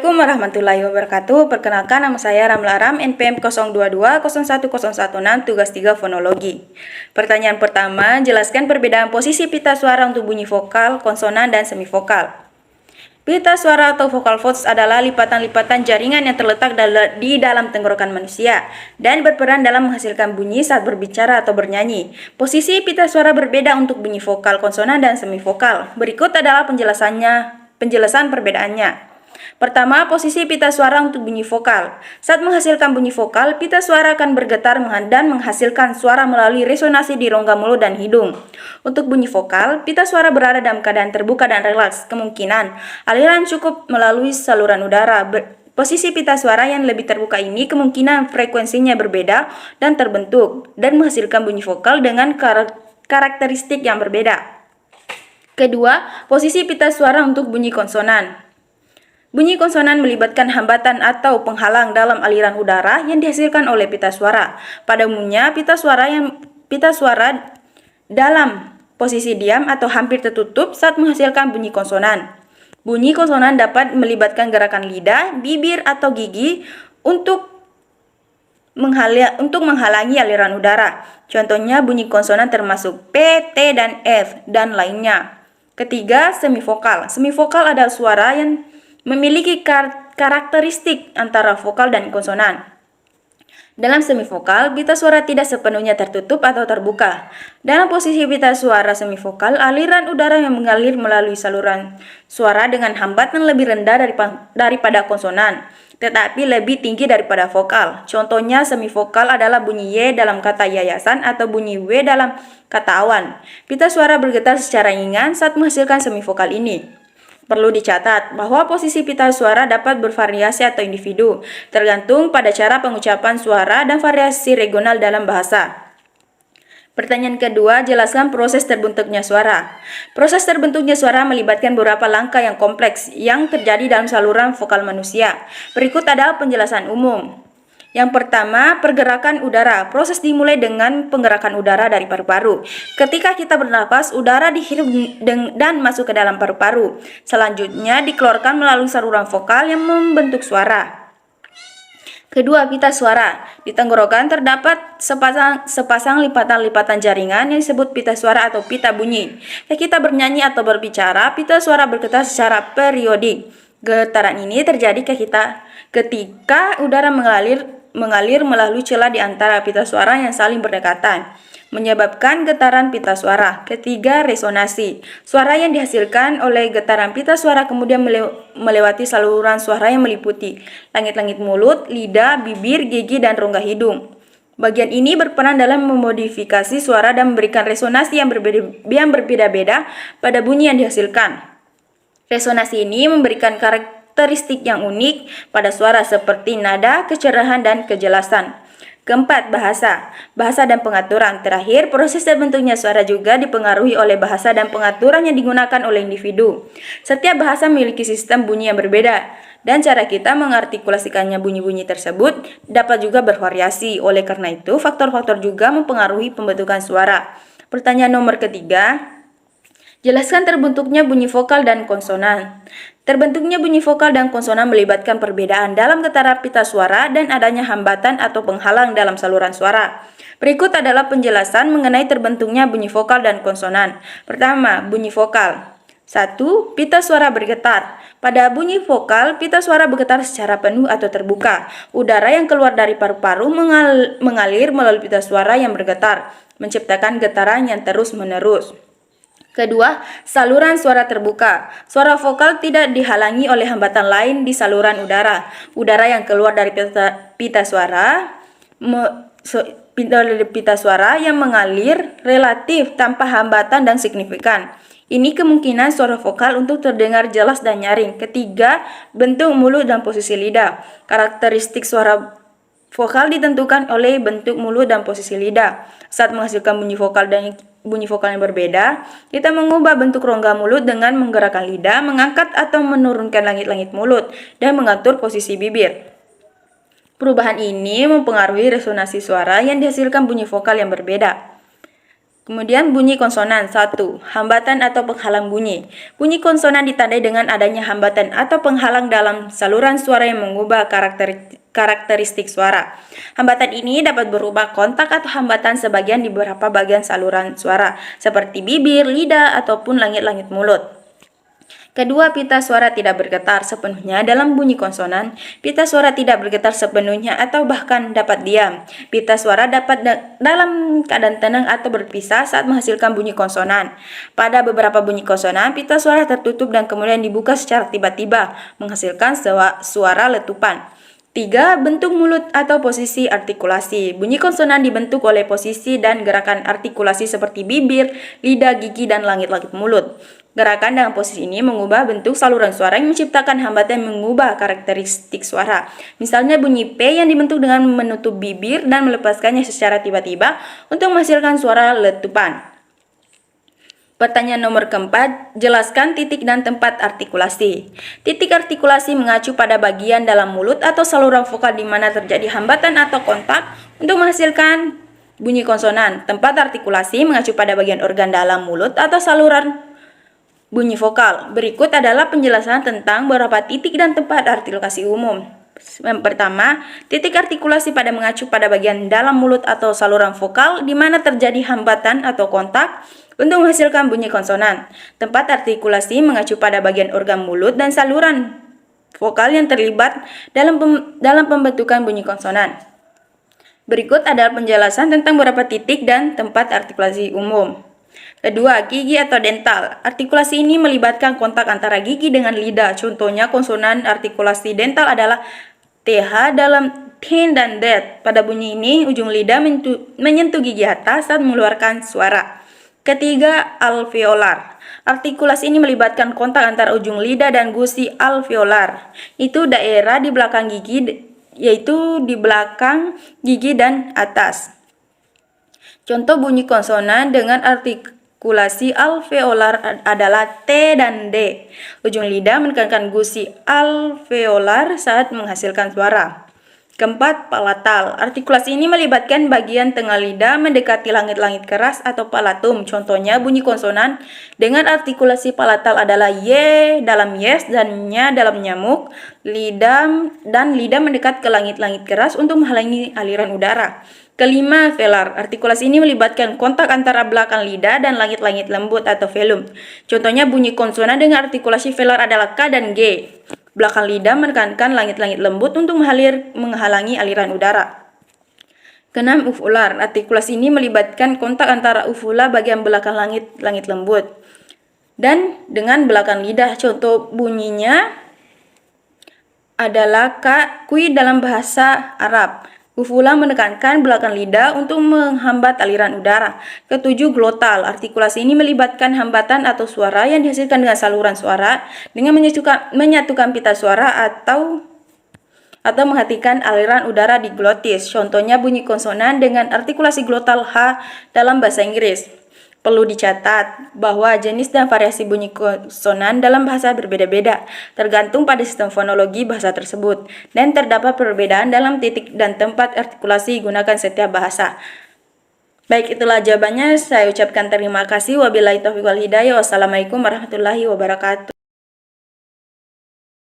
Assalamualaikum warahmatullahi wabarakatuh. Perkenalkan, nama saya Ramla Aram, NPM 022010116, tugas 3 fonologi. Pertanyaan pertama, jelaskan perbedaan posisi pita suara untuk bunyi vokal, konsonan, dan semivokal. Pita suara atau vocal folds adalah lipatan-lipatan jaringan yang terletak di dalam tenggorokan manusia dan berperan dalam menghasilkan bunyi saat berbicara atau bernyanyi. Posisi pita suara berbeda untuk bunyi vokal, konsonan, dan semivokal. Berikut adalah penjelasan perbedaannya. Pertama, posisi pita suara untuk bunyi vokal. Saat menghasilkan bunyi vokal, pita suara akan bergetar dan menghasilkan suara melalui resonasi di rongga mulut dan hidung. Untuk bunyi vokal, pita suara berada dalam keadaan terbuka dan relaks. Kemungkinan aliran cukup melalui saluran udara. Posisi pita suara yang lebih terbuka ini kemungkinan frekuensinya berbeda dan terbentuk dan menghasilkan bunyi vokal dengan karakteristik yang berbeda. Kedua, posisi pita suara untuk bunyi konsonan. Bunyi konsonan melibatkan hambatan atau penghalang dalam aliran udara yang dihasilkan oleh pita suara. Pada umumnya, pita suara dalam posisi diam atau hampir tertutup saat menghasilkan bunyi konsonan. Bunyi konsonan dapat melibatkan gerakan lidah, bibir, atau gigi untuk menghalangi aliran udara. Contohnya bunyi konsonan termasuk P, T, dan F, dan lainnya. Ketiga, semivokal. Semivokal adalah suara yang memiliki karakteristik antara vokal dan konsonan. Dalam semivokal, pita suara tidak sepenuhnya tertutup atau terbuka. Dalam posisi pita suara semivokal, aliran udara yang mengalir melalui saluran suara dengan hambatan lebih rendah daripada konsonan, tetapi lebih tinggi daripada vokal. Contohnya semivokal adalah bunyi Y dalam kata yayasan atau bunyi W dalam kata awan. Pita suara bergetar secara ringan saat menghasilkan semivokal ini. Perlu dicatat bahwa posisi pita suara dapat bervariasi atau individu, tergantung pada cara pengucapan suara dan variasi regional dalam bahasa. Pertanyaan kedua, jelaskan proses terbentuknya suara. Proses terbentuknya suara melibatkan beberapa langkah yang kompleks yang terjadi dalam saluran vokal manusia. Berikut adalah penjelasan umum. Yang pertama, pergerakan udara. Proses dimulai dengan penggerakan udara dari paru-paru. Ketika kita bernapas, udara dihirup dan masuk ke dalam paru-paru. Selanjutnya, dikeluarkan melalui saluran vokal yang membentuk suara. Kedua, pita suara. Di tenggorokan terdapat sepasang lipatan-lipatan jaringan yang disebut pita suara atau pita bunyi. Ketika kita bernyanyi atau berbicara, pita suara bergetar secara periodik. Getaran ini terjadi ketika udara mengalir melalui celah di antara pita suara yang saling berdekatan, menyebabkan getaran pita suara. Ketiga, resonasi. Suara yang dihasilkan oleh getaran pita suara kemudian melewati saluran suara yang meliputi langit-langit mulut, lidah, bibir, gigi, dan rongga hidung. Bagian ini berperan dalam memodifikasi suara dan memberikan resonasi yang berbeda-beda pada bunyi yang dihasilkan. Resonasi ini memberikan karakteristik yang unik pada suara seperti nada, kecerahan, dan kejelasan. Keempat, bahasa. Bahasa dan pengaturan. Terakhir, proses terbentuknya suara juga dipengaruhi oleh bahasa dan pengaturan yang digunakan oleh individu. Setiap bahasa memiliki sistem bunyi yang berbeda, dan cara kita mengartikulasikannya bunyi-bunyi tersebut dapat juga bervariasi. Oleh karena itu, faktor-faktor juga mempengaruhi pembentukan suara. Pertanyaan nomor ketiga, jelaskan terbentuknya bunyi vokal dan konsonan. Terbentuknya bunyi vokal dan konsonan melibatkan perbedaan dalam getaran pita suara dan adanya hambatan atau penghalang dalam saluran suara. Berikut adalah penjelasan mengenai terbentuknya bunyi vokal dan konsonan. Pertama, bunyi vokal. 1. Pita suara bergetar. Pada bunyi vokal, pita suara bergetar secara penuh atau terbuka. Udara yang keluar dari paru-paru mengalir melalui pita suara yang bergetar, menciptakan getaran yang terus-menerus. Kedua, saluran suara terbuka. Suara vokal tidak dihalangi oleh hambatan lain di saluran udara. Udara yang keluar dari pita suara yang mengalir relatif tanpa hambatan dan signifikan. Ini kemungkinan suara vokal untuk terdengar jelas dan nyaring. Ketiga, bentuk mulut dan posisi lidah. Karakteristik suara vokal ditentukan oleh bentuk mulut dan posisi lidah. Saat menghasilkan bunyi vokal yang berbeda, kita mengubah bentuk rongga mulut dengan menggerakkan lidah, mengangkat atau menurunkan langit-langit mulut, dan mengatur posisi bibir. Perubahan ini mempengaruhi resonansi suara yang dihasilkan bunyi vokal yang berbeda. Kemudian bunyi konsonan. 1. Hambatan atau penghalang bunyi. Bunyi konsonan ditandai dengan adanya hambatan atau penghalang dalam saluran suara yang mengubah karakteristik suara. Hambatan ini dapat berupa kontak atau hambatan sebagian di beberapa bagian saluran suara, seperti bibir, lidah, ataupun langit-langit mulut. Kedua, pita suara tidak bergetar sepenuhnya dalam bunyi konsonan. Pita suara tidak bergetar sepenuhnya atau bahkan dapat diam. Pita suara dapat dalam keadaan tenang atau berpisah saat menghasilkan bunyi konsonan. Pada beberapa bunyi konsonan, pita suara tertutup dan kemudian dibuka secara tiba-tiba, menghasilkan suara letupan. 3. Bentuk mulut atau posisi artikulasi. Bunyi konsonan dibentuk oleh posisi dan gerakan artikulasi seperti bibir, lidah, gigi, dan langit-langit mulut. Gerakan dengan posisi ini mengubah bentuk saluran suara yang menciptakan hambatan yang mengubah karakteristik suara. Misalnya bunyi P yang dibentuk dengan menutup bibir dan melepaskannya secara tiba-tiba untuk menghasilkan suara letupan. Pertanyaan nomor keempat, jelaskan titik dan tempat artikulasi. Titik artikulasi mengacu pada bagian dalam mulut atau saluran vokal di mana terjadi hambatan atau kontak untuk menghasilkan bunyi konsonan. Tempat artikulasi mengacu pada bagian organ dalam mulut atau saluran bunyi vokal. Berikut adalah penjelasan tentang beberapa titik dan tempat artikulasi umum. Yang pertama, titik artikulasi pada mengacu pada bagian dalam mulut atau saluran vokal di mana terjadi hambatan atau kontak untuk menghasilkan bunyi konsonan. Tempat artikulasi mengacu pada bagian organ mulut dan saluran vokal yang terlibat dalam pembentukan bunyi konsonan. Berikut adalah penjelasan tentang beberapa titik dan tempat artikulasi umum. Kedua, gigi atau dental. Artikulasi ini melibatkan kontak antara gigi dengan lidah. Contohnya konsonan artikulasi dental adalah TH dalam tin dan det. Pada bunyi ini, ujung lidah menyentuh gigi atas saat mengeluarkan suara. Ketiga, alveolar. Artikulasi ini melibatkan kontak antara ujung lidah dan gusi alveolar. Itu daerah di belakang gigi, yaitu di belakang gigi dan atas. Contoh bunyi konsonan dengan artikulasi alveolar adalah T dan D. Ujung lidah menekankan gusi alveolar saat menghasilkan suara. Keempat, palatal. Artikulasi ini melibatkan bagian tengah lidah mendekati langit-langit keras atau palatum. Contohnya bunyi konsonan dengan artikulasi palatal adalah Y dalam yes dan nya dalam nyamuk. Lidah mendekat ke langit-langit keras untuk menghalangi aliran udara. Kelima, velar. Artikulasi ini melibatkan kontak antara belakang lidah dan langit-langit lembut atau velum. Contohnya bunyi konsonan dengan artikulasi velar adalah K dan G. Belakang lidah menekankan langit-langit lembut untuk menghalangi aliran udara. Keenam, uvular. Artikulasi ini melibatkan kontak antara uvula bagian belakang langit lembut dan dengan belakang lidah. Contoh bunyinya adalah kui dalam bahasa Arab. Uvula menekankan belakang lidah untuk menghambat aliran udara. Ketujuh, glotal. Artikulasi ini melibatkan hambatan atau suara yang dihasilkan dengan saluran suara dengan menyatukan pita suara atau menghentikan aliran udara di glotis. Contohnya bunyi konsonan dengan artikulasi glotal H dalam bahasa Inggris. Perlu dicatat bahwa jenis dan variasi bunyi konsonan dalam bahasa berbeda-beda, tergantung pada sistem fonologi bahasa tersebut, dan terdapat perbedaan dalam titik dan tempat artikulasi gunakan setiap bahasa. Baik, itulah jawabannya. Saya ucapkan terima kasih. Wabillahi taufiq wal hidayah. Wassalamualaikum warahmatullahi wabarakatuh.